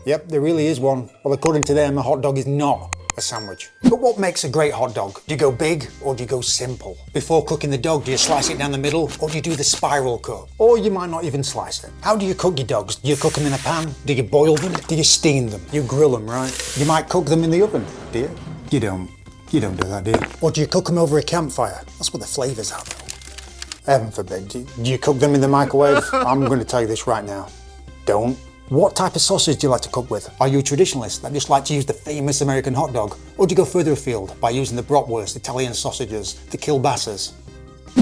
Yep, there really is one. Well, according to them, a hot dog is not a sandwich. But what makes a great hot dog? Do you go big or do you go simple? Before cooking the dog, do you slice it down the middle or do you do the spiral cut? Or you might not even slice it. How do you cook your dogs? Do you cook them in a pan? Do you boil them? Do you steam them? You grill them, right? You might cook them in the oven, do you? You don't. You don't do that, do you? Or do you cook them over a campfire? That's where the flavours are, though. Heaven forbid. Do you cook them in the microwave? I'm going to tell you this right now. Don't. What type of sausage do you like to cook with? Are you a traditionalist that just like to use the famous American hot dog? Or do you go further afield by using the bratwurst, Italian sausages, the kielbassas?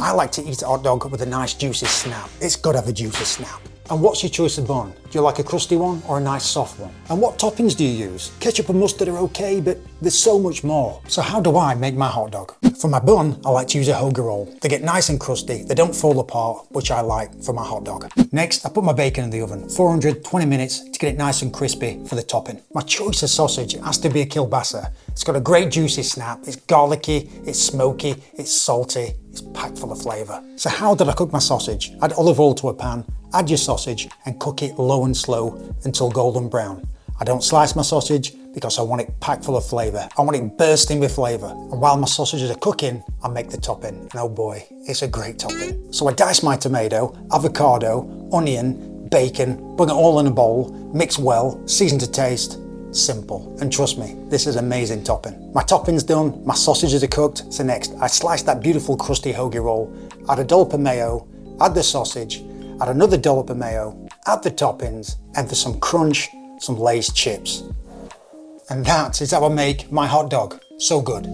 I like to eat a hot dog with a nice juicy snap. It's got to have a juicy snap. And what's your choice of bun? Do you like a crusty one or a nice soft one? And what toppings do you use? Ketchup and mustard are okay, but there's so much more. So how do I make my hot dog? For my bun, I like to use a hoagie roll. They get nice and crusty, they don't fall apart, which I like for my hot dog. Next, I put my bacon in the oven, 420 minutes to get it nice and crispy for the topping. My choice of sausage has to be a kielbasa. It's got a great juicy snap, it's garlicky, it's smoky, it's salty, it's packed full of flavour. So how did I cook my sausage? Add olive oil to a pan, add your sausage and cook it low and slow until golden brown. I don't slice my sausage because I want it packed full of flavour. I want it bursting with flavour. And while my sausages are cooking, I make the topping. And oh boy, it's a great topping. So I dice my tomato, avocado, onion, bacon, bring it all in a bowl, mix well, season to taste. Simple. And trust me, this is amazing topping. My topping's done, my sausages are cooked. So next, I slice that beautiful crusty hoagie roll, add a dollop of mayo, add the sausage, add another dollop of mayo, add the toppings, and for some crunch, some Lay's chips. And that is how I make my hot dog so good.